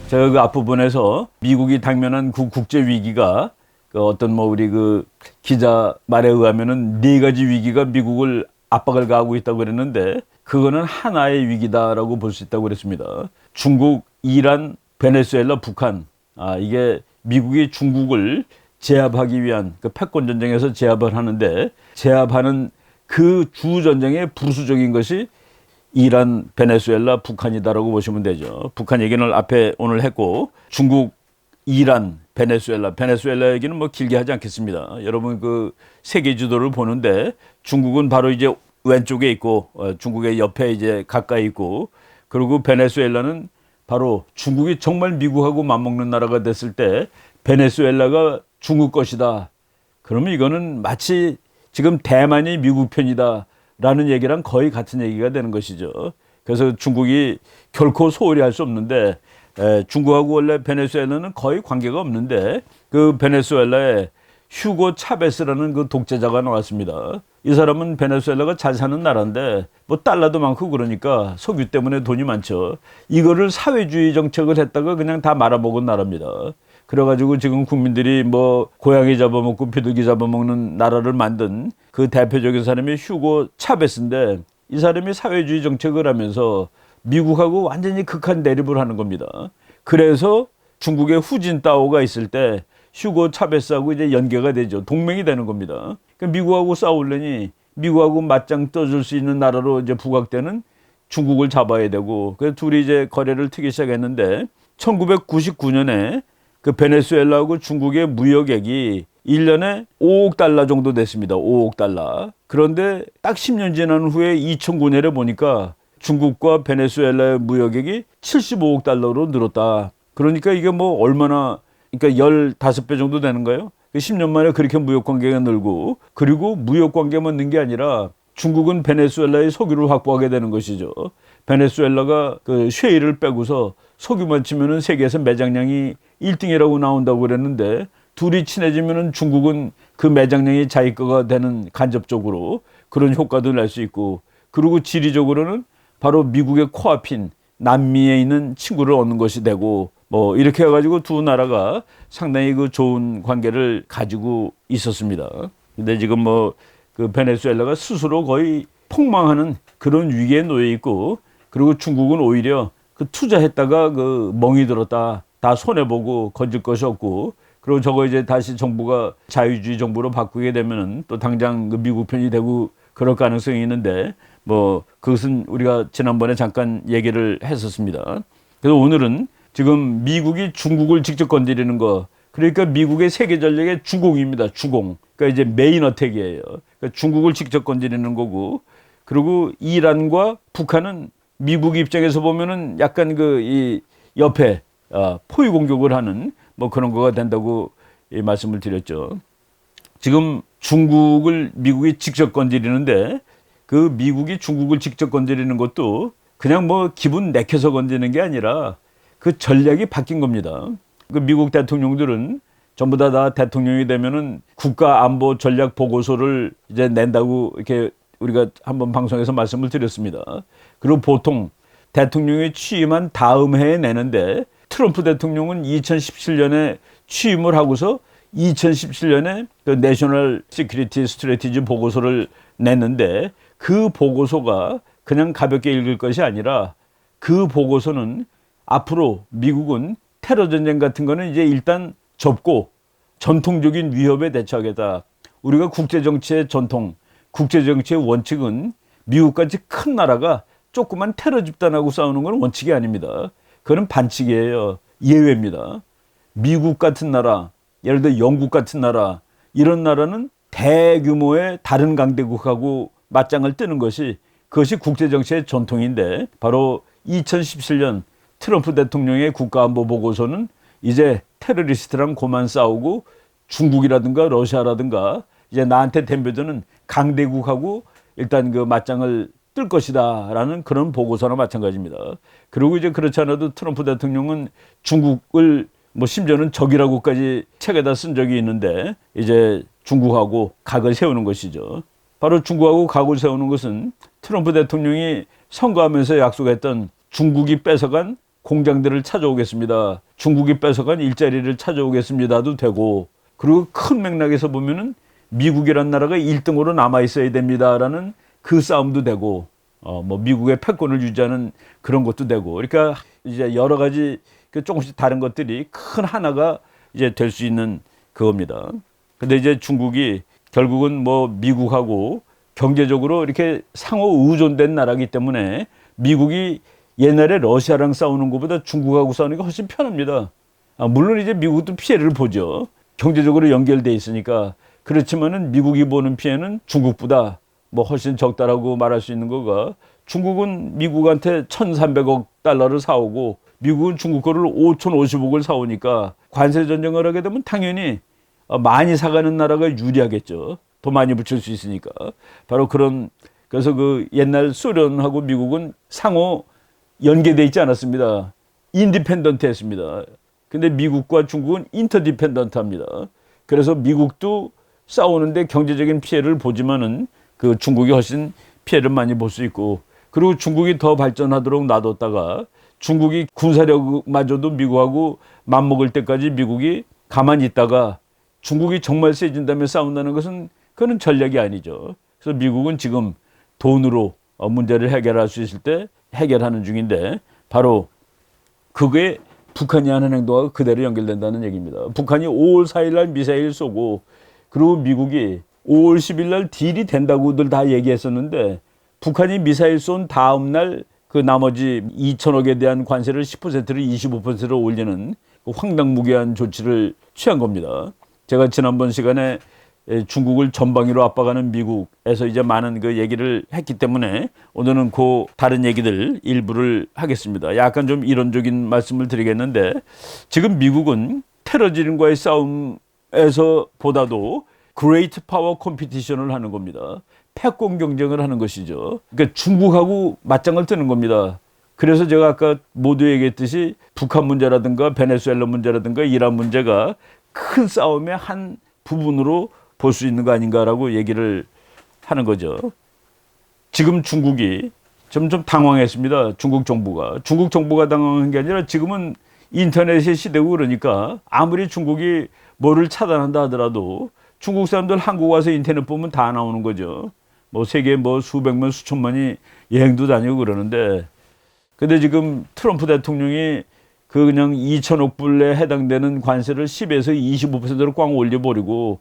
제가 그 앞부분에서 미국이 당면한 그 국제 위기가 그 어떤 뭐 우리 그 기자 말에 의하면은 네 가지 위기가 미국을 압박을 가하고 있다고 그랬는데 그거는 하나의 위기다라고 볼 수 있다고 그랬습니다. 중국, 이란, 베네수엘라, 북한. 이게 미국이 중국을 제압하기 위한 그 패권 전쟁에서 제압을 하는데 제압하는 그 주 전쟁의 부수적인 것이 이란, 베네수엘라, 북한이다라고 보시면 되죠. 북한 얘기는 앞에 오늘 했고 중국, 이란, 베네수엘라 얘기는 뭐 길게 하지 않겠습니다. 여러분 그 세계 지도를 보는데 중국은 바로 이제 왼쪽에 있고 중국의 옆에 이제 가까이 있고 그리고 베네수엘라는 바로 중국이 정말 미국하고 맞먹는 나라가 됐을 때 베네수엘라가 중국 것이다. 그러면 이거는 마치 지금 대만이 미국 편이다라는 얘기랑 거의 같은 얘기가 되는 것이죠. 그래서 중국이 결코 소홀히 할 수 없는데 중국하고 원래 베네수엘라는 거의 관계가 없는데 그 베네수엘라에 휴고 차베스라는 그 독재자가 나왔습니다. 이 사람은 베네수엘라가 잘 사는 나라인데 뭐 달러도 많고 그러니까 석유 때문에 돈이 많죠. 이거를 사회주의 정책을 했다가 그냥 다 말아먹은 나라입니다. 그래가지고 지금 국민들이 뭐 고양이 잡아먹고 비둘기 잡아먹는 나라를 만든 그 대표적인 사람이 휴고 차베스인데 이 사람이 사회주의 정책을 하면서 미국하고 완전히 극한 대립을 하는 겁니다. 그래서 중국의 후진타오가 있을 때 휴고 차베스하고 이제 연계가 되죠. 동맹이 되는 겁니다. 그러니까 미국하고 싸우려니 미국하고 맞짱 떠줄 수 있는 나라로 이제 부각되는 중국을 잡아야 되고 그래서 둘이 이제 거래를 트기 시작했는데 1999년에 그 베네수엘라하고 중국의 무역액이 1년에 5억 달러 정도 됐습니다. 5억 달러. 그런데 딱 10년 지난 후에 2009년에 보니까 중국과 베네수엘라의 무역액이 75억 달러로 늘었다. 그러니까 이게 뭐 얼마나 그러니까 15배 정도 되는 거예요. 10년 만에 그렇게 무역 관계가 늘고 그리고 무역 관계만 는 게 아니라 중국은 베네수엘라의 석유를 확보하게 되는 것이죠. 베네수엘라가 그 쉐일을 빼고서 석유만 치면은 세계에서 매장량이 1등이라고 나온다고 그랬는데 둘이 친해지면은 중국은 그 매장량이 자기 거가 되는 간접적으로 그런 효과도 낼 수 있고 그리고 지리적으로는 바로 미국의 코앞인 남미에 있는 친구를 얻는 것이 되고 뭐 이렇게 해가지고 두 나라가 상당히 그 좋은 관계를 가지고 있었습니다. 근데 지금 뭐 그 베네수엘라가 스스로 거의 폭망하는 그런 위기에 놓여 있고 그리고 중국은 오히려 그 투자했다가 그 멍이 들었다. 다 손해보고 건질 것이 없고 그리고 저거 이제 다시 정부가 자유주의 정부로 바꾸게 되면은 또 당장 그 미국 편이 되고 그럴 가능성이 있는데 뭐 그것은 우리가 지난번에 잠깐 얘기를 했었습니다. 그래서 오늘은 지금 미국이 중국을 직접 건드리는 거 그러니까 미국의 세계 전략의 주공입니다. 주공. 그러니까 이제 메인 어택이에요. 그러니까 중국을 직접 건드리는 거고 그리고 이란과 북한은 미국 입장에서 보면은 약간 그 이 옆에 포위 공격을 하는 뭐 그런 거가 된다고 말씀을 드렸죠. 지금 중국을 미국이 직접 건드리는데 그 미국이 중국을 직접 건드리는 것도 그냥 뭐 기분 내켜서 건드리는 게 아니라 그 전략이 바뀐 겁니다. 그 미국 대통령들은 전부 다 대통령이 되면은 국가 안보 전략 보고서를 이제 낸다고 이렇게 우리가 한번 방송에서 말씀을 드렸습니다. 그리고 보통 대통령이 취임한 다음 해에 내는데 트럼프 대통령은 2017년에 취임을 하고서 2017년에 그 내셔널 시큐리티 스트래티지 보고서를 냈는데 그 보고서가 그냥 가볍게 읽을 것이 아니라 그 보고서는 앞으로 미국은 테러 전쟁 같은 거는 이제 일단 접고 전통적인 위협에 대처하겠다. 우리가 국제정치의 전통, 국제정치의 원칙은 미국같이 큰 나라가 조그만 테러 집단하고 싸우는 건 원칙이 아닙니다. 그건 반칙이에요. 예외입니다. 미국 같은 나라, 예를 들어 영국 같은 나라, 이런 나라는 대규모의 다른 강대국하고 맞짱을 뜨는 것이 그것이 국제정치의 전통인데 바로 2017년 트럼프 대통령의 국가안보 보고서는 이제 테러리스트랑 그만 싸우고 중국이라든가 러시아라든가 이제 나한테 덤벼드는 강대국하고 일단 그 맞짱을 뜰 것이다 라는 그런 보고서나 마찬가지입니다. 그리고 이제 그렇지 않아도 트럼프 대통령은 중국을 뭐 심지어는 적이라고까지 책에다 쓴 적이 있는데 이제 중국하고 각을 세우는 것이죠. 바로 중국하고 각을 세우는 것은 트럼프 대통령이 선거하면서 약속했던 중국이 뺏어간 공장들을 찾아오겠습니다. 중국이 뺏어간 일자리를 찾아오겠습니다도 되고, 그리고 큰 맥락에서 보면은 미국이란 나라가 1등으로 남아 있어야 됩니다라는 그 싸움도 되고, 뭐 미국의 패권을 유지하는 그런 것도 되고, 그러니까 이제 여러 가지 그 조금씩 다른 것들이 큰 하나가 이제 될 수 있는 그겁니다. 근데 이제 중국이 결국은 뭐 미국하고 경제적으로 이렇게 상호 의존된 나라이기 때문에 미국이 옛날에 러시아랑 싸우는 것보다 중국하고 싸우는 게 훨씬 편합니다. 물론 이제 미국도 피해를 보죠. 경제적으로 연결돼 있으니까. 그렇지만은 미국이 보는 피해는 중국보다 뭐 훨씬 적다라고 말할 수 있는 거가, 중국은 미국한테 1,300억 달러를 사오고 미국은 중국 거를 5,050억을 사오니까 관세 전쟁을 하게 되면 당연히 많이 사가는 나라가 유리하겠죠. 더 많이 붙일 수 있으니까. 바로 그런, 그래서 그 옛날 소련하고 미국은 상호 연계돼 있지 않았습니다. 인디펜던트 했습니다. 근데 미국과 중국은 인터디펜던트 합니다. 그래서 미국도 싸우는데 경제적인 피해를 보지만은 그 중국이 훨씬 피해를 많이 볼 수 있고, 그리고 중국이 더 발전하도록 놔뒀다가 중국이 군사력마저도 미국하고 맞먹을 때까지 미국이 가만히 있다가 중국이 정말 세진 다음에 싸운다는 것은 그건 전략이 아니죠. 그래서 미국은 지금 돈으로 문제를 해결할 수 있을 때 해결하는 중인데, 바로 그게 북한이 하는 행동하고 그대로 연결된다는 얘기입니다. 북한이 5월 4일 날 미사일 쏘고, 그리고 미국이 5월 10일 날 딜이 된다고들 다 얘기했었는데, 북한이 미사일 쏜 다음 날 그 나머지 2천억에 대한 관세를 10%를 25%로 올리는 그 황당무계한 조치를 취한 겁니다. 제가 지난번 시간에 중국을 전방위로 압박하는 미국에서 이제 많은 그 얘기를 했기 때문에 오늘은 그 다른 얘기들 일부를 하겠습니다. 약간 좀 이론적인 말씀을 드리겠는데, 지금 미국은 테러진과의 싸움에서 보다도 그레이트 파워 컴피티션을 하는 겁니다. 패권 경쟁을 하는 것이죠. 그러니까 중국하고 맞짱을 뜨는 겁니다. 그래서 제가 아까 모두 얘기했듯이 북한 문제라든가 베네수엘라 문제라든가 이란 문제가 큰 싸움의 한 부분으로 볼 수 있는 거 아닌가라고 얘기를 하는 거죠. 지금 중국이 좀 당황했습니다. 중국 정부가 당황한 게 아니라 지금은 인터넷의 시대고, 그러니까 아무리 중국이 뭐를 차단한다 하더라도 중국 사람들 한국 와서 인터넷 보면 다 나오는 거죠. 뭐 세계 뭐 수백만 수천만이 여행도 다니고 그러는데, 근데 지금 트럼프 대통령이 그 그냥 2천억 불에 해당되는 관세를 10에서 25%로 꽝 올려버리고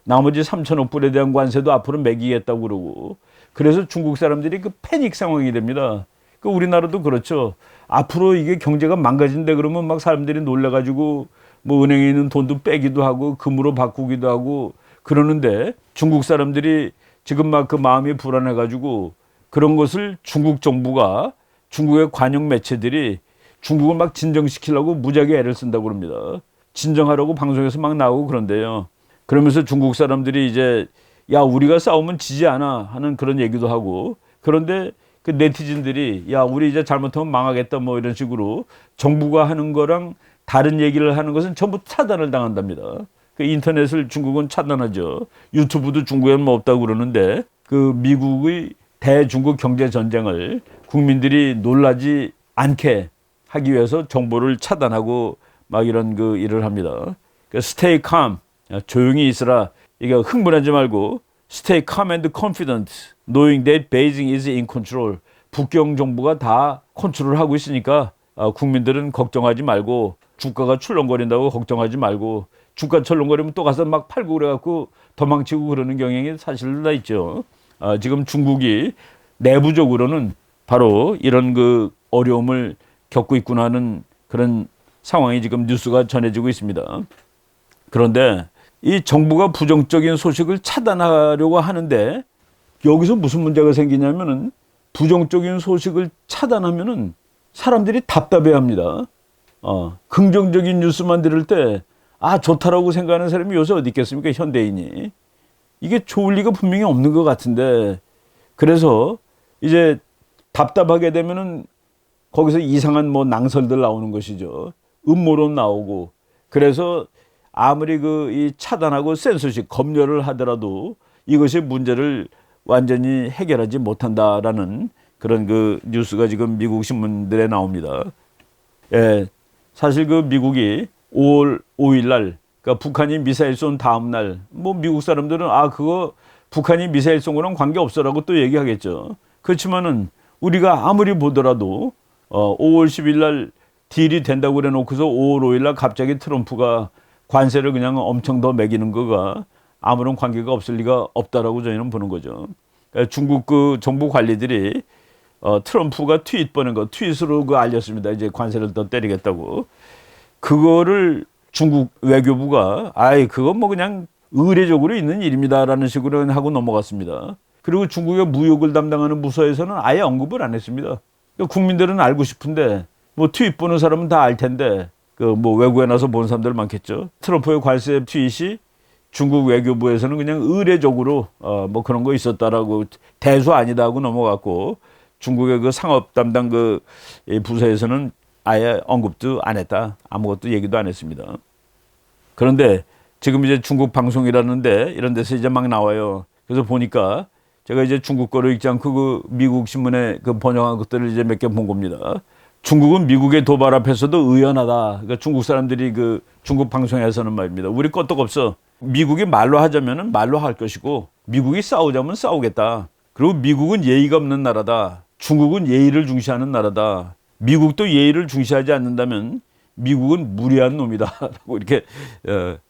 나머지 3천억 불에 대한 관세도 앞으로 매기겠다고 그러고, 그래서 중국 사람들이 그 패닉 상황이 됩니다. 그 우리나라도 그렇죠. 앞으로 이게 경제가 망가진다 그러면 막 사람들이 놀래가지고 뭐 은행에 있는 돈도 빼기도 하고 금으로 바꾸기도 하고 그러는데, 중국 사람들이 지금 막 그 마음이 불안해가지고 그런 것을 중국 정부가, 중국의 관영 매체들이 중국을 막 진정시키려고 무지하게 애를 쓴다고 합니다. 진정하라고 방송에서 막 나오고 그런데요. 그러면서 중국 사람들이 이제 야 우리가 싸우면 지지 않아 하는 그런 얘기도 하고, 그런데 그 네티즌들이 야 우리 이제 잘못하면 망하겠다 뭐 이런 식으로 정부가 하는 거랑 다른 얘기를 하는 것은 전부 차단을 당한답니다. 그 인터넷을 중국은 차단하죠. 유튜브도 중국에는 뭐 없다고 그러는데, 그 미국의 대중국 경제 전쟁을 국민들이 놀라지 않게 하기 위해서 정보를 차단하고 막 이런 그 일을 합니다. 그 stay calm, 조용히 있으라. 이게 흥분하지 말고 stay calm and confident, knowing that Beijing is in control. 북경 정부가 다 컨트롤하고 있으니까 국민들은 걱정하지 말고, 주가가 출렁거린다고 걱정하지 말고, 주가 철렁거리면 또 가서 막 팔고 그래갖고 도망치고 그러는 경향이 사실로 다 있죠. 지금 중국이 내부적으로는 바로 이런 그 어려움을 겪고 있구나 하는 그런 상황이 지금 뉴스가 전해지고 있습니다. 그런데 이 정부가 부정적인 소식을 차단하려고 하는데, 여기서 무슨 문제가 생기냐면은, 부정적인 소식을 차단하면은 사람들이 답답해합니다. 긍정적인 뉴스만 들을 때 좋다라고 생각하는 사람이 요새 어디 있겠습니까? 현대인이. 이게 좋을 리가 분명히 없는 것 같은데, 그래서 이제 답답하게 되면은 거기서 이상한 뭐 낭설들 나오는 것이죠. 음모론 나오고. 그래서 아무리 이 차단하고 센서십, 검열을 하더라도 이것이 문제를 완전히 해결하지 못한다라는 그런 그 뉴스가 지금 미국 신문들에 나옵니다. 예, 사실 그 미국이 5월 5일 날, 그러니까 북한이 미사일 쏜 다음 날, 뭐 미국 사람들은 그거 북한이 미사일 쏜 거랑 관계 없어라고 또 얘기하겠죠. 그렇지만은 우리가 아무리 보더라도 5월 10일 날 딜이 된다고 그래 놓고서 5월 5일 날 갑자기 트럼프가 관세를 그냥 엄청 더 매기는 거가 아무런 관계가 없을 리가 없다라고 저희는 보는 거죠. 그러니까 중국 그 정부 관리들이 트럼프가 트윗 보낸 거 트윗으로 그 알렸습니다. 이제 관세를 더 때리겠다고. 그거를 중국 외교부가 그건 뭐 그냥 의례적으로 있는 일입니다라는 식으로 하고 넘어갔습니다. 그리고 중국의 무역을 담당하는 부서에서는 아예 언급을 안 했습니다. 그러니까 국민들은 알고 싶은데 뭐 트윗 보는 사람은 다 알 텐데 그 뭐 외국에 나서 본 사람들 많겠죠. 트럼프의 관세 트윗이 중국 외교부에서는 그냥 의례적으로 뭐 그런 거 있었다라고 대수 아니다 하고 넘어갔고 중국의 그 상업 담당 그 부서에서는 아예 언급도 안 했다. 아무것도 얘기도 안 했습니다. 그런데 지금 이제 중국 방송이라는데 이런 데서 이제 막 나와요. 그래서 보니까 제가 이제 중국 거로 읽지 않고 그 미국 신문에 그 번역한 것들을 이제 몇 개 본 겁니다. 중국은 미국의 도발 앞에서도 의연하다. 그러니까 중국 사람들이 그 중국 방송에서는 말입니다. 우리 껐떡 없어. 미국이 말로 하자면은 말로 할 것이고 미국이 싸우자면 싸우겠다. 그리고 미국은 예의가 없는 나라다. 중국은 예의를 중시하는 나라다. 미국도 예의를 중시하지 않는다면 미국은 무례한 놈이다. 라고 이렇게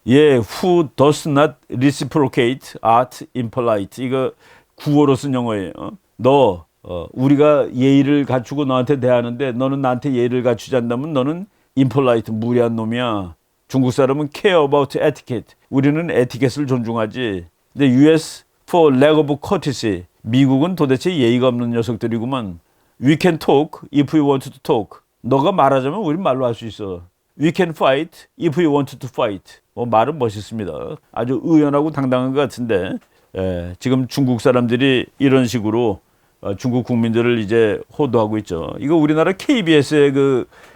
who does not reciprocate art impolite. 이거 구어로 쓴 영어예요. 너 우리가 예의를 갖추고 너한테 대하는데 너는 나한테 예의를 갖추지 않는다면 너는 impolite, 무례한 놈이야. 중국 사람은 care about etiquette. 우리는 에티켓을 존중하지. 근데 US for lack of courtesy. 미국은 도대체 예의가 없는 녀석들이구만. We can talk if we want to talk. 너가 말하자면 우린 말로 할 수 있어. We can fight if we want to fight. 뭐 말은 멋있습니다. 아주 의연하고 당당한 것 같은데 지금 중국 사람들이 이런 식으로 중국 국민들을 이제 호도하고 있죠. 이거 우리나라 KBS에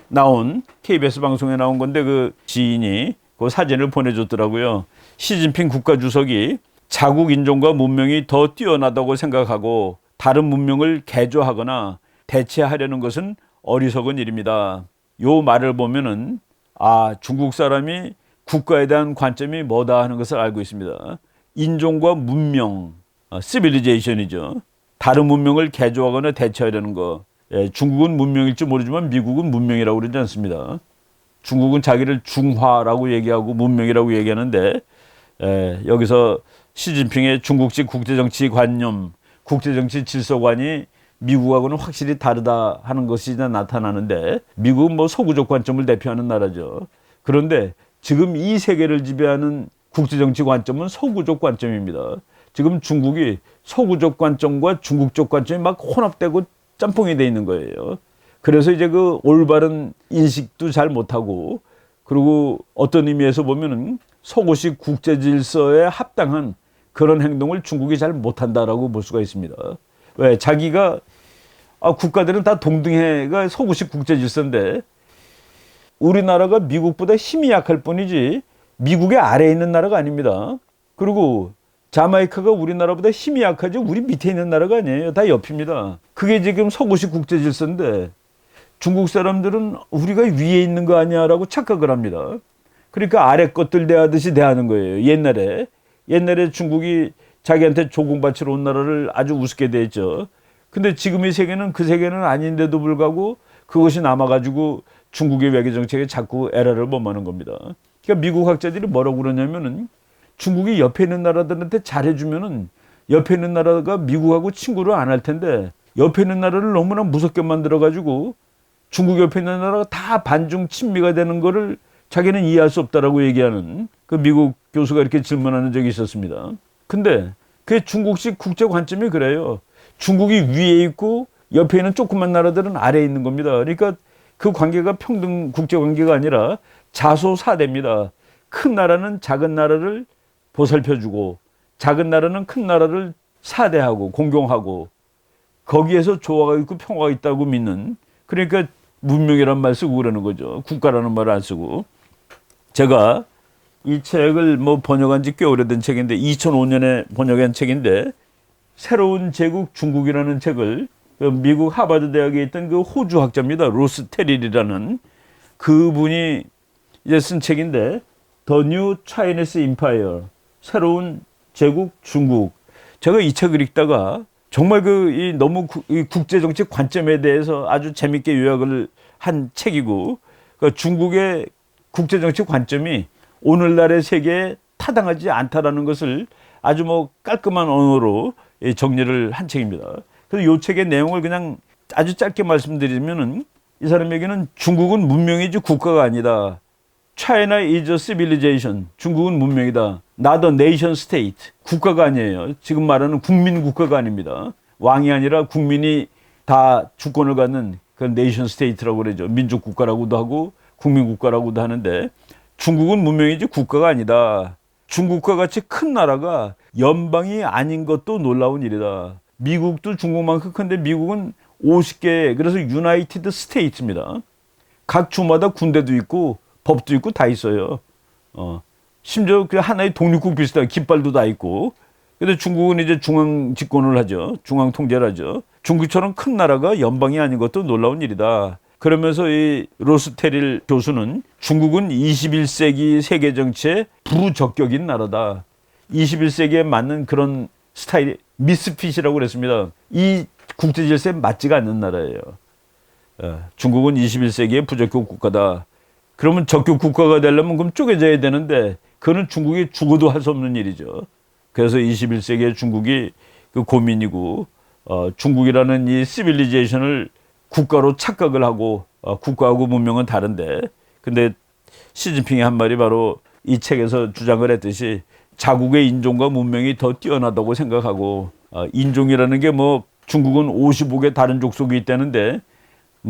나온 KBS 방송에 나온 건데 그 지인이 그 사진을 보내줬더라고요. 시진핑 국가주석이 자국 인종과 문명이 더 뛰어나다고 생각하고 다른 문명을 개조하거나 대체하려는 것은 어리석은 일입니다. 요 말을 보면은 중국 사람이 국가에 대한 관점이 뭐다 하는 것을 알고 있습니다. 인종과 문명, 시빌리제이션이죠. 다른 문명을 개조하거나 대체하려는 거. 중국은 문명일지 모르지만 미국은 문명이라고 그러지 않습니다. 중국은 자기를 중화라고 얘기하고 문명이라고 얘기하는데 여기서 시진핑의 중국식 국제정치관념, 국제정치 질서관이 미국하고는 확실히 다르다 하는 것이 나타나는데 미국은 뭐 소구적 관점을 대표하는 나라죠. 그런데 지금 이 세계를 지배하는 국제정치 관점은 소구적 관점입니다. 지금 중국이 소구적 관점과 중국적 관점이 막 혼합되고 짬뽕이 돼 있는 거예요. 그래서 이제 그 올바른 인식도 잘 못하고 그리고 어떤 의미에서 보면은 소구식 국제 질서에 합당한 그런 행동을 중국이 잘 못한다라고 볼 수가 있습니다. 왜? 자기가 국가들은 다 동등해가 소구식 국제 질서인데 우리나라가 미국보다 힘이 약할 뿐이지 미국의 아래에 있는 나라가 아닙니다. 그리고 자마이카가 우리나라보다 힘이 약하지 우리 밑에 있는 나라가 아니에요. 다 옆입니다. 그게 지금 소구식 국제 질서인데 중국 사람들은 우리가 위에 있는 거 아니야라고 착각을 합니다. 그러니까 아래 것들 대하듯이 대하는 거예요. 옛날에 중국이 자기한테 조공바치러 온 나라를 아주 우습게 대했죠. 근데 지금의 세계는 그 세계는 아닌데도 불구하고 그것이 남아가지고 중국의 외교정책에 자꾸 에러를 범하는 겁니다. 그러니까 미국 학자들이 뭐라고 그러냐면은 중국이 옆에 있는 나라들한테 잘해주면은 옆에 있는 나라가 미국하고 친구를 안 할 텐데 옆에 있는 나라를 너무나 무섭게 만들어가지고 중국 옆에 있는 나라가 다 반중 친미가 되는 거를 자기는 이해할 수 없다라고 얘기하는 그 미국 교수가 이렇게 질문하는 적이 있었습니다. 근데 그 중국식 국제 관점이 그래요. 중국이 위에 있고 옆에 있는 조그만 나라들은 아래에 있는 겁니다. 그러니까 그 관계가 평등 국제 관계가 아니라 자소사대입니다. 큰 나라는 작은 나라를 보살펴주고 작은 나라는 큰 나라를 사대하고 공경하고 거기에서 조화가 있고 평화가 있다고 믿는 그러니까 문명이란 말 쓰고 그러는 거죠. 국가라는 말을 안 쓰고. 제가 이 책을 뭐 번역한 지 꽤 오래된 책인데 2005년에 번역한 책인데 새로운 제국 중국이라는 책을 미국 하버드 대학에 있던 그 호주 학자입니다. 로스 테릴이라는 그분이 이제 쓴 책인데 The New Chinese Empire, 새로운 제국 중국. 제가 이 책을 읽다가 정말 너무 이 국제정치 관점에 대해서 아주 재밌게 요약을 한 책이고, 그 중국의 국제정치 관점이 오늘날의 세계에 타당하지 않다라는 것을 아주 깔끔한 언어로 정리를 한 책입니다. 그래서 이 책의 내용을 그냥 아주 짧게 말씀드리면은, 이 사람에게는 중국은 문명이지 국가가 아니다. China is a civilization. 중국은 문명이다. Not a nation state. 국가가 아니에요. 지금 말하는 국민 국가가 아닙니다. 왕이 아니라 국민이 다 주권을 갖는 그 nation state라고 그러죠. 민족 국가라고도 하고 국민 국가라고도 하는데, 중국은 문명이지 국가가 아니다. 중국과 같이 큰 나라가 연방이 아닌 것도 놀라운 일이다. 미국도 중국만큼 큰데 미국은 50개, 그래서 유나이티드 스테이트입니다. 각 주마다 군대도 있고 법도 있고 다 있어요. 심지어 그 하나의 독립국 비슷한 깃발도 다 있고. 근데 중국은 이제 중앙 집권을 하죠. 중앙 통제를 하죠. 중국처럼 큰 나라가 연방이 아닌 것도 놀라운 일이다. 그러면서 이 로스테릴 교수는 중국은 21세기 세계 정치의 부적격인 나라다. 21세기에 맞는 그런 스타일이 미스핏이라고 그랬습니다. 이 국제 질서에 맞지가 않는 나라예요. 중국은 21세기의 부적격 국가다. 그러면 적격 국가가 되려면 그럼 쪼개져야 되는데, 그거는 중국이 죽어도 할 수 없는 일이죠. 그래서 21세기의 중국이 그 고민이고, 중국이라는 이 시빌리제이션을 국가로 착각을 하고, 국가하고 문명은 다른데, 근데 시진핑이 한 말이 바로 이 책에서 주장을 했듯이 자국의 인종과 문명이 더 뛰어나다고 생각하고, 인종이라는 게 중국은 55개 다른 족속이 있다는데,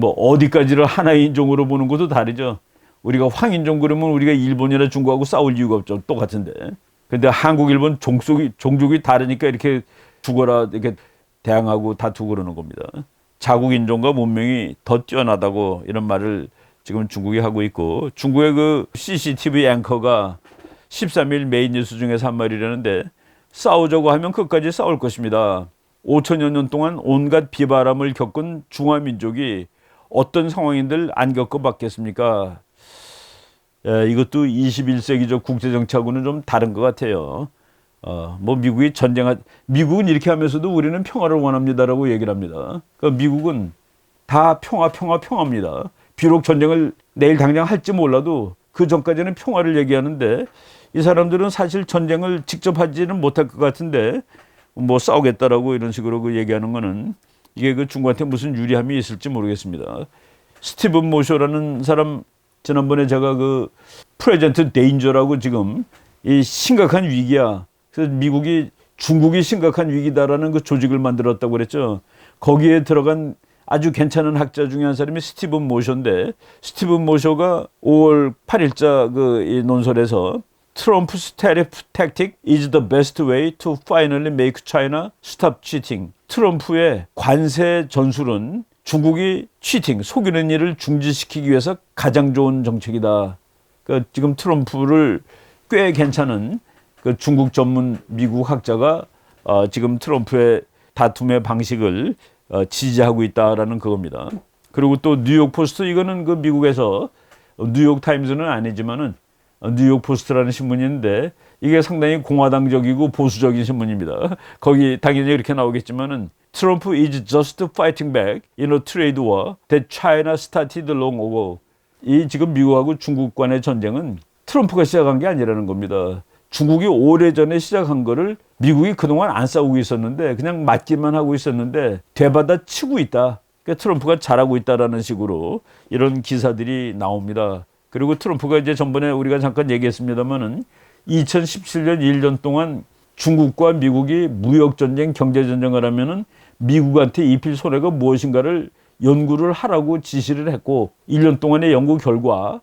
어디까지를 하나의 인종으로 보는 것도 다르죠. 우리가 황인종 그러면 우리가 일본이나 중국하고 싸울 이유가 없죠. 똑같은데. 근데 한국, 일본 종족이 다르니까 이렇게 죽어라, 이렇게 대항하고 다투고 그러는 겁니다. 자국 인종과 문명이 더 뛰어나다고 이런 말을 지금 중국이 하고 있고, 중국의 그 CCTV 앵커가 13일 메인 뉴스 중에서 한 말이라는데, 싸우자고 하면 끝까지 싸울 것입니다. 5천여 년 동안 온갖 비바람을 겪은 중화민족이 어떤 상황인들 안 겪어봤겠습니까? 이것도 21세기적 국제정치하고는 좀 다른 것 같아요. 미국은 이렇게 하면서도 우리는 평화를 원합니다라고 얘기를 합니다. 그러니까 미국은 다 평화입니다. 비록 전쟁을 내일 당장 할지 몰라도 그 전까지는 평화를 얘기하는데, 이 사람들은 사실 전쟁을 직접 하지는 못할 것 같은데, 싸우겠다라고 이런 식으로 얘기하는 거는, 이게 그 중국한테 무슨 유리함이 있을지 모르겠습니다. 스티븐 모쇼라는 사람, 지난번에 제가 그 프레젠트 데인저라고 지금 이 심각한 위기야. 그래서 미국이 중국이 심각한 위기다라는 그 조직을 만들었다고 그랬죠. 거기에 들어간 아주 괜찮은 학자 중에 한 사람이 스티븐 모쇼인데, 스티븐 모쇼가 5월 8일자 이 논설에서 Trump's tariff tactic is the best way to finally make China stop cheating. 트럼프의 관세 전술은 중국이 치팅, 속이는 일을 중지시키기 위해서 가장 좋은 정책이다. 그러니까 지금 트럼프를 꽤 괜찮은 그 중국 전문 미국 학자가 지금 트럼프의 다툼의 방식을 지지하고 있다라는 그겁니다. 그리고 또 뉴욕 포스트, 이거는 그 미국에서 뉴욕 타임즈는 아니지만은 뉴욕 포스트라는 신문이 있는데, 이게 상당히 공화당적이고 보수적인 신문입니다. 거기 당연히 이렇게 나오겠지만은, Trump is just fighting back in a trade war that China started long ago. 이 지금 미국하고 중국 간의 전쟁은 트럼프가 시작한 게 아니라는 겁니다. 중국이 오래전에 시작한 거를 미국이 그동안 안 싸우고 있었는데, 그냥 맞기만 하고 있었는데 되받아 치고 있다. 그러니까 트럼프가 잘하고 있다라는 식으로 이런 기사들이 나옵니다. 그리고 트럼프가 이제 전번에 우리가 잠깐 얘기했습니다만은 2017년 1년 동안 중국과 미국이 무역전쟁, 경제전쟁을 하면은 미국한테 입힐 손해가 무엇인가를 연구를 하라고 지시를 했고, 1년 동안의 연구 결과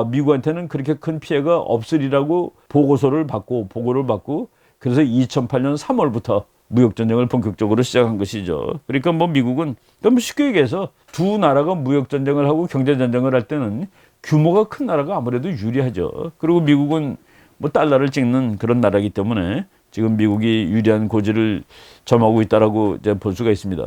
미국한테는 그렇게 큰 피해가 없으리라고 보고를 받고, 그래서 2008년 3월부터 무역전쟁을 본격적으로 시작한 것이죠. 그러니까 미국은 쉽게 얘기해서 두 나라가 무역전쟁을 하고 경제전쟁을 할 때는 규모가 큰 나라가 아무래도 유리하죠. 그리고 미국은 달러를 찍는 그런 나라이기 때문에 지금 미국이 유리한 고지를 점하고 있다라고 이제 볼 수가 있습니다.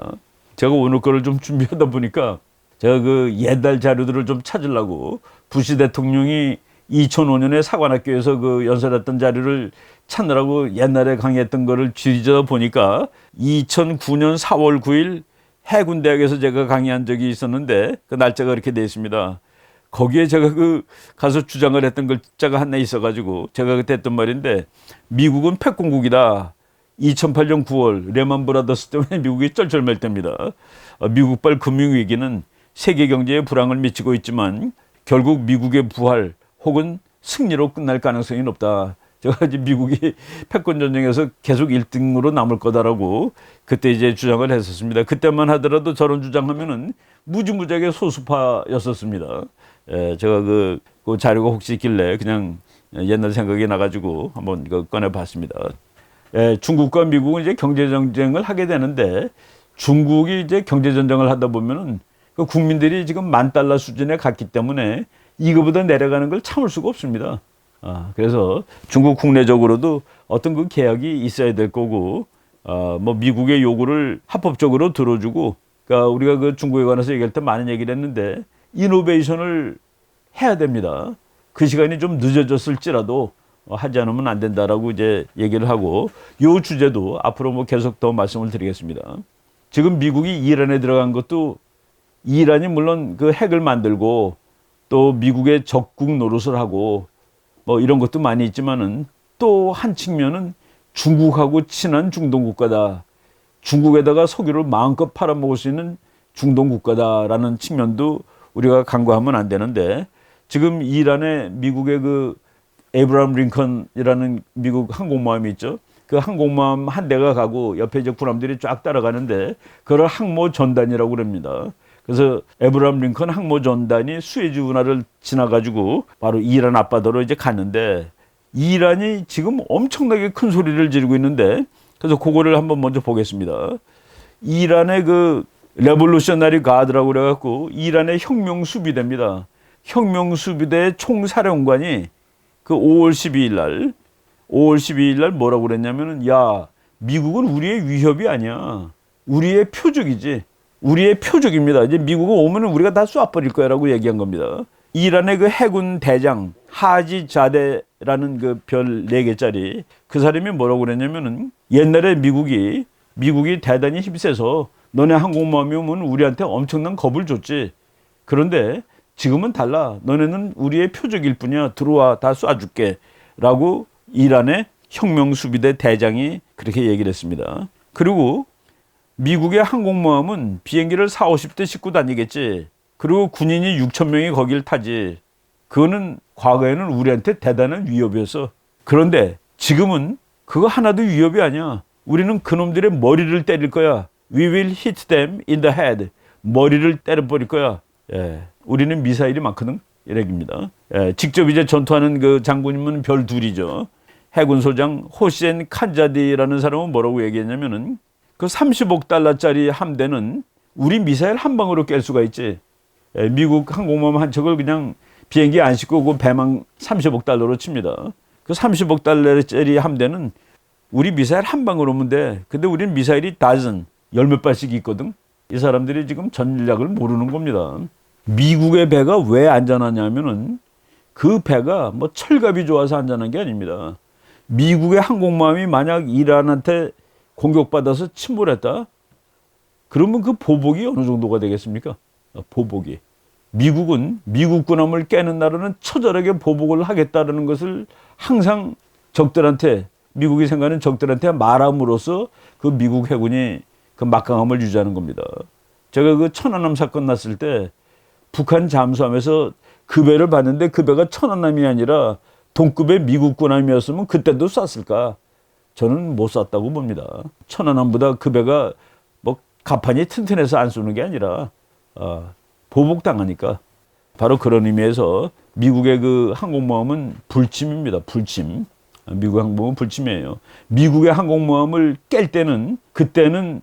제가 오늘 거를 좀 준비하다 보니까 제가 그 옛날 자료들을 좀 찾으려고 부시 대통령이 2005년에 사관학교에서 그 연설했던 자료를 찾느라고 옛날에 강의했던 거를 뒤져 보니까 2009년 4월 9일 해군대학에서 제가 강의한 적이 있었는데 그 날짜가 그렇게 되어 있습니다. 거기에 제가 그 가서 주장을 했던 글자가 하나 있어가지고 제가 그때 했던 말인데, 미국은 패권국이다. 2008년 9월 레만 브라더스 때문에 미국이 쩔쩔맬 때입니다. 미국발 금융위기는 세계 경제에 불황을 미치고 있지만 결국 미국의 부활 혹은 승리로 끝날 가능성이 높다. 제가 이제 미국이 패권 전쟁에서 계속 1등으로 남을 거다라고 그때 이제 주장을 했었습니다. 그때만 하더라도 저런 주장하면은 무지무지하게 소수파였었습니다. 제가 그 자료가 혹시 있길래 그냥 옛날 생각이 나가지고 한번 꺼내봤습니다. 중국과 미국은 이제 경제 전쟁을 하게 되는데, 중국이 이제 경제 전쟁을 하다 보면은 그 국민들이 지금 $10,000 수준에 갔기 때문에 이거보다 내려가는 걸 참을 수가 없습니다. 그래서 중국 국내적으로도 어떤 그 계약이 있어야 될 거고, 뭐 미국의 요구를 합법적으로 들어주고, 그러니까 우리가 그 중국에 관해서 얘기할 때 많은 얘기를 했는데 이노베이션을 해야 됩니다. 그 시간이 좀 늦어졌을지라도 하지 않으면 안 된다라고 이제 얘기를 하고, 요 주제도 앞으로 뭐 계속 더 말씀을 드리겠습니다. 지금 미국이 이란에 들어간 것도, 이란이 물론 그 핵을 만들고 또 미국의 적국 노릇을 하고 뭐 이런 것도 많이 있지만은, 또 한 측면은 중국하고 친한 중동 국가다. 중국에다가 석유를 마음껏 팔아먹을 수 있는 중동 국가다라는 측면도 우리가 간과하면 안 되는데, 지금 이란에 미국의 그 에브라함 링컨이라는 미국 항공모함이 있죠. 그 항공모함 한 대가 가고 옆에 이제 군함들이 쫙 따라가는데 그걸 항모 전단이라고 그럽니다. 그래서 에브라함 링컨 항모 전단이 수에즈 운하를 지나가지고 바로 이란 앞바다로 이제 갔는데, 이란이 지금 엄청나게 큰 소리를 지르고 있는데, 그래서 그거를 한번 먼저 보겠습니다. 이란의 그 레볼루셔너리 가드라고 그래갖고 이란의 혁명 수비대입니다. 혁명 수비대 총사령관이 그 5월 12일 날 뭐라고 그랬냐면은, 야, 미국은 우리의 위협이 아니야. 우리의 표적이지. 우리의 표적입니다. 이제 미국은 오면은 우리가 다 쏴버릴 거야라고 얘기한 겁니다. 이란의 그 해군 대장 하지 자데라는 그 별 4개짜리 그 사람이 뭐라고 그랬냐면은, 옛날에 미국이 대단히 힘세서 너네 항공모함이 오면 우리한테 엄청난 겁을 줬지. 그런데 지금은 달라. 너네는 우리의 표적일 뿐이야. 들어와, 다 쏴줄게. 라고 이란의 혁명수비대 대장이 그렇게 얘기를 했습니다. 그리고 미국의 항공모함은 비행기를 40-50대 싣고 다니겠지. 그리고 군인이 6,000명이 거기를 타지. 그거는 과거에는 우리한테 대단한 위협이었어. 그런데 지금은 그거 하나도 위협이 아니야. 우리는 그놈들의 머리를 때릴 거야. We will hit them in the head. 머리를 때려버릴 거야. 우리는 미사일이 많거든. 이 얘기입니다. 직접 이제 전투하는 그 장군님은 별 둘이죠. 해군소장 호시엔 칸자디라는 사람은 뭐라고 얘기했냐면은, 그 30억 달러짜리 함대는 우리 미사일 한 방으로 깰 수가 있지. 미국 항공모함 한 척을 그냥 비행기 안 싣고 그 배만 30억 달러로 칩니다. 그 30억 달러짜리 함대는 우리 미사일 한 방으로 오면 돼. 근데 우리는 미사일이 열몇 발씩 있거든. 이 사람들이 지금 전략을 모르는 겁니다. 미국의 배가 왜 안전하냐면은, 그 배가 뭐 철갑이 좋아서 안전한 게 아닙니다. 미국의 항공모함이 만약 이란한테 공격받아서 침몰했다? 그러면 그 보복이 어느 정도가 되겠습니까? 보복이. 미국은 미국 군함을 깨는 나라는 처절하게 보복을 하겠다는 것을 항상 적들한테, 미국이 생각하는 적들한테 말함으로써 그 미국 해군이 그 막강함을 유지하는 겁니다. 제가 그 천안함 사건 났을 때 북한 잠수함에서 그 배를 봤는데 그 배가 천안함이 아니라 동급의 미국 군함이었으면 그때도 쐈을까? 저는 못 쐈다고 봅니다. 천안함보다 그 배가 뭐 가판이 튼튼해서 안 쏘는 게 아니라 보복당하니까. 바로 그런 의미에서 미국의 그 항공모함은 불침입니다. 불침. 미국 항공모함은 불침이에요. 미국의 항공모함을 깰 때는, 그때는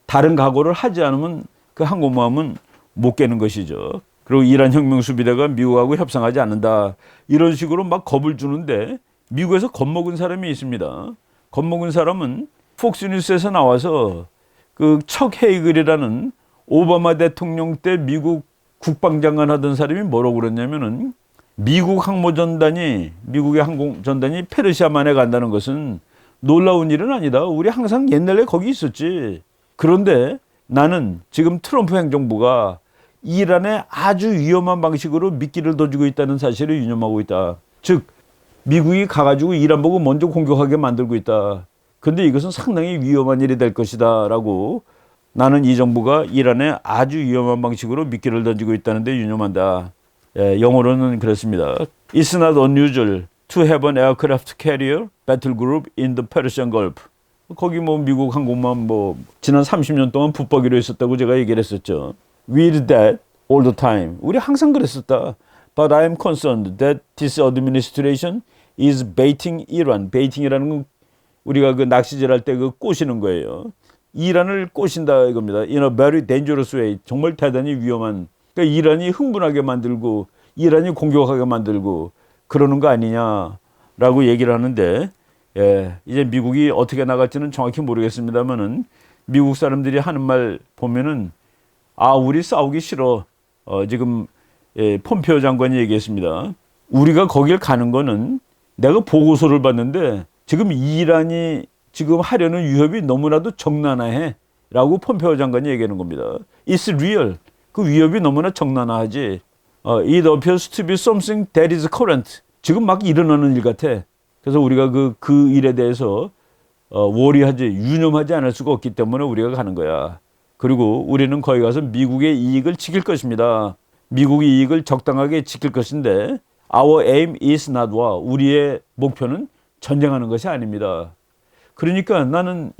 다른 각오를 하지 않으면 그 항공모함은 못 깨는 것이죠. 그리고 이란 혁명수비대가 미국하고 협상하지 않는다, 이런 식으로 막 겁을 주는데, 미국에서 겁먹은 사람이 있습니다. 겁먹은 사람은 폭스뉴스에서 나와서 그 척 헤이글이라는 오바마 대통령 때 미국 국방장관 하던 사람이 뭐라고 그랬냐면은 미국 항모전단이 미국의 항공전단이 페르시아만에 간다는 것은 놀라운 일은 아니다. 우리 항상 옛날에 거기 있었지. 그런데 나는 지금 트럼프 행정부가 이란에 아주 위험한 방식으로 미끼를 던지고 있다는 사실을 유념하고 있다. 즉 미국이 가가지고 이란 보고 먼저 공격하게 만들고 있다. 그런데 이것은 상당히 위험한 일이 될 것이다 라고 나는 이 정부가 이란에 아주 위험한 방식으로 미끼를 던지고 있다는 데 유념한다. 예, 영어로는 그렇습니다. It's not unusual to have an aircraft carrier battle group in the Persian Gulf. 거기 뭐 미국 항공모함 뭐 지난 30년 동안 붙박이로 있었다고 제가 얘기를 했었죠. We did that all the time. 우리 항상 그랬었다. But I am concerned that this administration is baiting Iran. baiting이라는 건 우리가 그 낚시질 할 때 그 꼬시는 거예요. 이란을 꼬신다 이겁니다. In a very dangerous way. 정말 대단히 위험한. 그러니까 이란이 흥분하게 만들고 이란이 공격하게 만들고 그러는 거 아니냐라고 얘기를 하는데 예, 이제 미국이 어떻게 나갈지는 정확히 모르겠습니다만은 미국 사람들이 하는 말 보면은 아 우리 싸우기 싫어. 지금 예, 폼페오 장관이 얘기했습니다. 우리가 거길 가는 거는 내가 보고서를 봤는데 지금 이란이 지금 하려는 위협이 너무나도 적나라해 라고 폼페오 장관이 얘기하는 겁니다. It's real. 그 위협이 너무나 적나라하지. It appears to be something that is current. 지금 막 일어나는 일 같아. 그래서 우리가 그 일에 대해서 유념하지 않을 수가 없기 때문에 우리가 가는 거야. 그리고 우리는 거기 가서 미국의 이익을 지킬 것입니다. 미국의 이익을 적당하게 지킬 것인데 Our aim is not war. 우리의 목표는 전쟁하는 것이 아닙니다. 그러니까 나는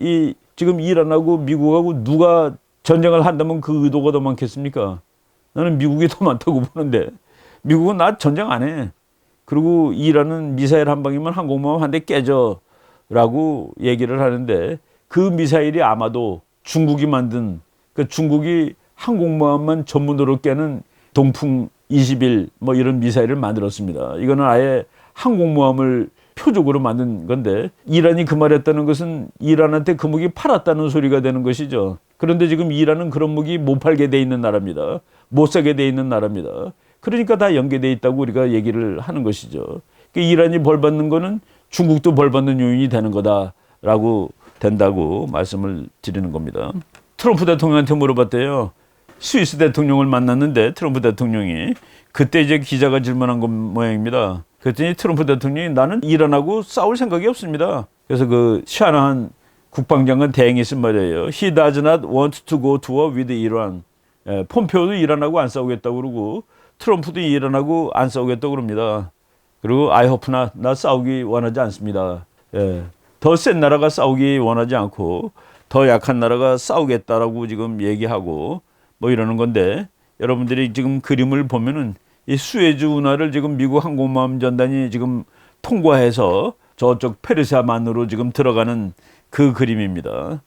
지금 이란하고 미국하고 누가 전쟁을 한다면 그 의도가 더 많겠습니까? 나는 미국이 더 많다고 보는데 미국은 나 전쟁 안 해. 그리고 이란은 미사일 한 방이면 항공모함 한 대 깨져 라고 얘기를 하는데 그 미사일이 아마도 중국이 만든 중국이 항공모함만 전문으로 깨는 동풍 21 뭐 이런 미사일을 만들었습니다. 이거는 아예 항공모함을 표적으로 만든 건데 이란이 그 말했다는 것은 이란한테 그 무기 팔았다는 소리가 되는 것이죠. 그런데 지금 이란은 그런 무기 못 팔게 돼 있는 나라입니다. 못 사게 돼 있는 나라입니다. 그러니까 다 연계돼 있다고 우리가 얘기를 하는 것이죠. 그러니까 이란이 벌 받는 거는 중국도 벌 받는 요인이 되는 거다라고 된다고 말씀을 드리는 겁니다. 트럼프 대통령한테 물어봤대요. 스위스 대통령을 만났는데 트럼프 대통령이 그때 이제 기자가 질문한 것 모양입니다. 그랬더니 트럼프 대통령이 나는 이란하고 싸울 생각이 없습니다. 그래서 그 샤나한 국방장관 대행이 쓴 말이에요. He does not want to go to war with Iran. 폼페오도 이란하고 안 싸우겠다고 그러고 트럼프도 이란하고 안 싸우겠다고 그럽니다. 그리고 I hope not. 나 싸우기 원하지 않습니다. 더 센 나라가 싸우기 원하지 않고 더 약한 나라가 싸우겠다라고 지금 얘기하고 뭐 이러는 건데 여러분들이 지금 그림을 보면은 이 수에즈 운하를 지금 미국 항공모함 전단이 지금 통과해서 저쪽 페르시아만으로 지금 들어가는 그 그림입니다.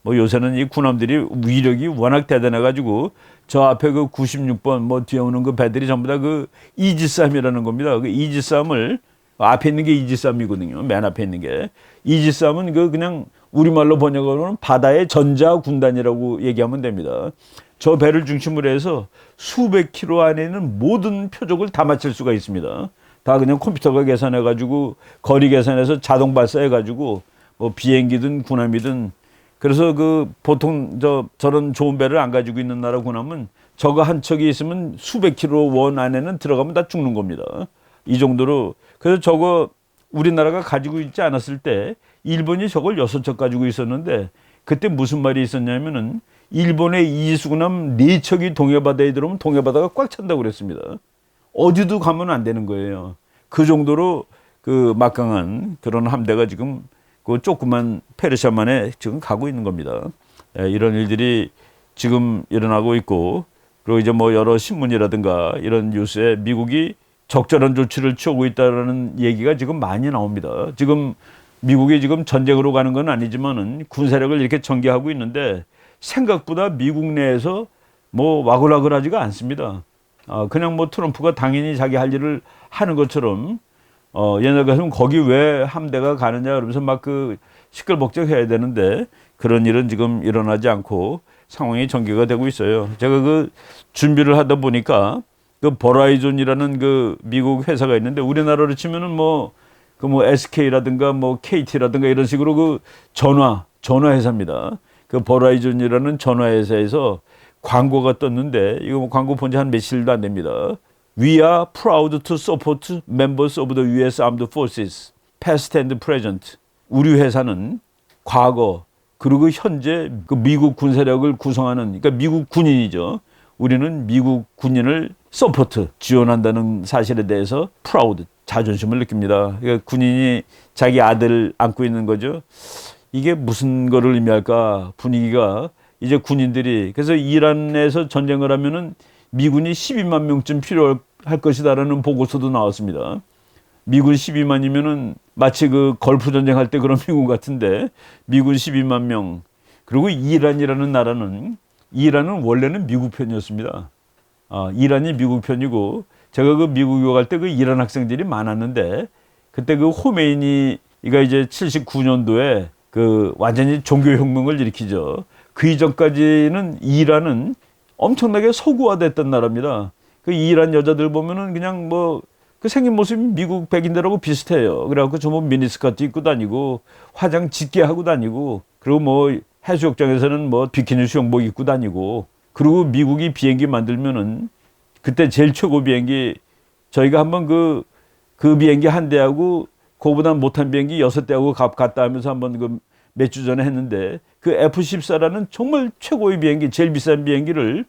뭐 요새는 이 군함들이 위력이 워낙 대단해가지고 저 앞에 그 96번 뭐 뒤에 오는 그 배들이 전부 다 그 이지스함이라는 겁니다. 그 이지스함을 앞에 있는 게 이지스함이거든요. 맨 앞에 있는 게 이지스함은 그 그냥 우리말로 번역하면 바다의 전자 군단이라고 얘기하면 됩니다. 저 배를 중심으로 해서 수백 킬로 안에 있는 모든 표적을 다 맞출 수가 있습니다. 다 그냥 컴퓨터가 계산해가지고 거리 계산해서 자동 발사해가지고 뭐 비행기든 군함이든 그래서 그 보통 저런 좋은 배를 안 가지고 있는 나라 군함은 저거 한 척이 있으면 수백 킬로 원 안에는 들어가면 다 죽는 겁니다. 이 정도로 그래서 저거 우리나라가 가지고 있지 않았을 때 일본이 저걸 6척 가지고 있었는데 그때 무슨 말이 있었냐면은 일본의 이지스군함 4척이 동해바다에 들어오면 동해바다가 꽉 찬다고 그랬습니다. 어디도 가면 안 되는 거예요. 그 정도로 그 막강한 그런 함대가 지금 그 조그만 페르시아만에 지금 가고 있는 겁니다. 이런 일들이 지금 일어나고 있고 그리고 이제 뭐 여러 신문이라든가 이런 뉴스에 미국이 적절한 조치를 취하고 있다는 얘기가 지금 많이 나옵니다. 지금 미국이 지금 전쟁으로 가는 건 아니지만은 군사력을 이렇게 전개하고 있는데 생각보다 미국 내에서 뭐 와글와글하지가 않습니다. 그냥 뭐 트럼프가 당연히 자기 할 일을 하는 것처럼 옛날 같으면 거기 왜 함대가 가느냐 그러면서 막 그 시끌벅적해야 되는데 그런 일은 지금 일어나지 않고 상황이 전개가 되고 있어요. 제가 그 준비를 하다 보니까 그 버라이존이라는 그 미국 회사가 있는데 우리나라로 치면은 뭐 SK라든가 뭐 KT라든가 이런 식으로 그 전화 회사입니다. 그 버라이존이라는 전화 회사에서 광고가 떴는데 이거 뭐 광고 본 지 한 며칠도 안 됩니다. We are proud to support members of the U.S. Armed Forces, past and present. 우리 회사는 과거 그리고 현재 그 미국 군사력을 구성하는, 그러니까 미국 군인이죠. 우리는 미국 군인을 서포트, 지원한다는 사실에 대해서 proud, 자존심을 느낍니다. 그러니까 군인이 자기 아들을 안고 있는 거죠. 이게 무슨 거를 의미할까? 분위기가 이제 군인들이, 그래서 이란에서 전쟁을 하면은 미군이 12만 명쯤 필요할 것이다라는 보고서도 나왔습니다. 미군 12만이면은 마치 그 걸프 전쟁할 때 그런 미군 같은데 미군 12만 명. 그리고 이란이라는 나라는, 이란은 원래는 미국 편이었습니다. 이란이 미국 편이고, 제가 그 미국 유학할 때 그 이란 학생들이 많았는데 그때 그 호메이니가 이제 79년도에 그 완전히 종교혁명을 일으키죠. 그 이전까지는 이란은 엄청나게 서구화됐던 나라입니다. 그 이란 여자들 보면은 그냥 뭐 그 생긴 모습이 미국 백인들하고 비슷해요. 그래갖고 전부 미니스커트 입고 다니고 화장 짙게 하고 다니고, 그리고 뭐 해수욕장에서는 뭐 비키니 수영복 입고 다니고, 그리고 미국이 비행기 만들면은 그때 제일 최고 비행기, 저희가 한번 그 비행기 한 대하고 그거보다 못한 비행기 6대하고 갔다 하면서 한번 그 몇 주 전에 했는데, 그 F-14라는 정말 최고의 비행기, 제일 비싼 비행기를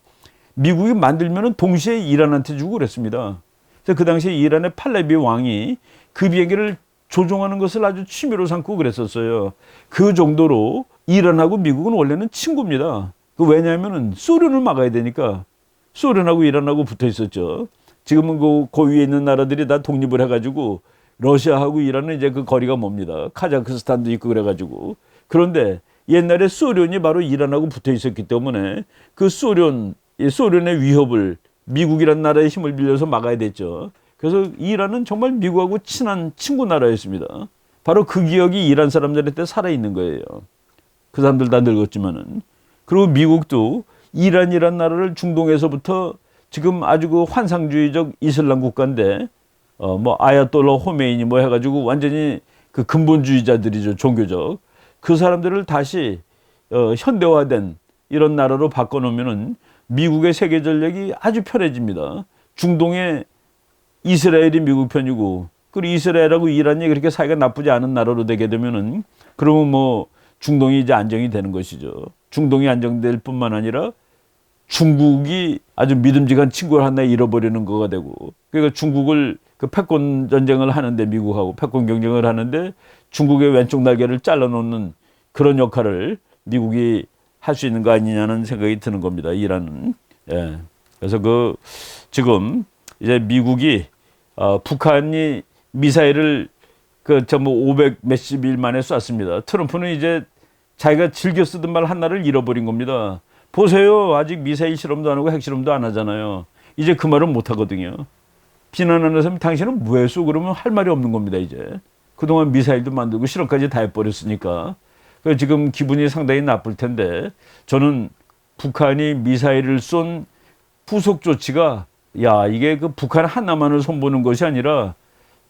미국이 만들면은 동시에 이란한테 주고 그랬습니다. 그래서 그 당시에 이란의 팔레비 왕이 그 비행기를 조종하는 것을 아주 취미로 삼고 그랬었어요. 그 정도로 이란하고 미국은 원래는 친구입니다. 왜냐하면은 소련을 막아야 되니까 소련하고 이란하고 붙어 있었죠. 지금은 그 위에 있는 나라들이 다 독립을 해가지고 러시아하고 이란은 이제 그 거리가 멉니다. 카자흐스탄도 있고 그래가지고. 그런데 옛날에 소련이 바로 이란하고 붙어 있었기 때문에 그 소련의 위협을 미국이란 나라의 힘을 빌려서 막아야 됐죠. 그래서 이란은 정말 미국하고 친한 친구 나라였습니다. 바로 그 기억이 이란 사람들한테 살아있는 거예요. 그 사람들 다 늙었지만은. 그리고 미국도 이란이란 나라를 중동에서부터 지금 아주 그 환상주의적 이슬람 국가인데, 뭐 아야톨라 호메이니 뭐 해가지고 완전히 그 근본주의자들이죠, 종교적. 그 사람들을 다시 현대화된 이런 나라로 바꿔놓으면은 미국의 세계 전략이 아주 편해집니다. 중동에 이스라엘이 미국 편이고, 그리고 이스라엘하고 이란이 그렇게 사이가 나쁘지 않은 나라로 되게 되면은, 그러면 뭐 중동이 이제 안정이 되는 것이죠. 중동이 안정될 뿐만 아니라 중국이 아주 믿음직한 친구를 하나 잃어버리는 거가 되고, 그러니까 중국을 그 패권 전쟁을 하는데, 미국하고 패권 경쟁을 하는데 중국의 왼쪽 날개를 잘라놓는 그런 역할을 미국이 할 수 있는 거 아니냐는 생각이 드는 겁니다. 이란은. 예. 그래서 지금 이제 미국이 북한이 미사일을 전부 500 몇십 일 만에 쐈습니다. 트럼프는 이제 자기가 즐겨 쓰던 말 하나를 잃어버린 겁니다. 보세요. 아직 미사일 실험도 안 하고 핵실험도 안 하잖아요. 이제 그 말은 못 하거든요. 비난하는 사람이 당신은 왜 쏘? 그러면 할 말이 없는 겁니다, 이제. 그동안 미사일도 만들고 실험까지 다 해버렸으니까. 그래서 지금 기분이 상당히 나쁠 텐데, 저는 북한이 미사일을 쏜 후속 조치가, 이게 그 북한 하나만을 손보는 것이 아니라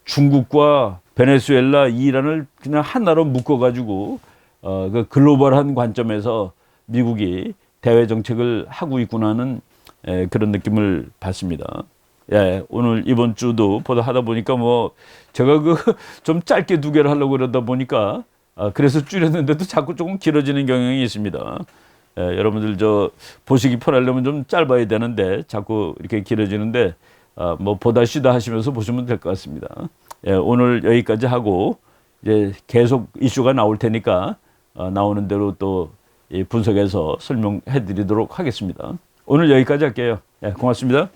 중국과 베네수엘라, 이란을 그냥 하나로 묶어가지고 그 글로벌한 관점에서 미국이 대외 정책을 하고 있구나는 그런 느낌을 받습니다. 오늘 이번 주도 하다 보니까 뭐 제가 좀 짧게 2개를 하려고 그러다 보니까 그래서 줄였는데도 자꾸 조금 길어지는 경향이 있습니다. 여러분들 보시기 편하려면 좀 짧아야 되는데 자꾸 이렇게 길어지는데, 뭐 보다 쉬다 하시면서 보시면 될 것 같습니다. 오늘 여기까지 하고 이제 계속 이슈가 나올 테니까 나오는 대로 또 분석해서 설명해 드리도록 하겠습니다. 오늘 여기까지 할게요. 고맙습니다.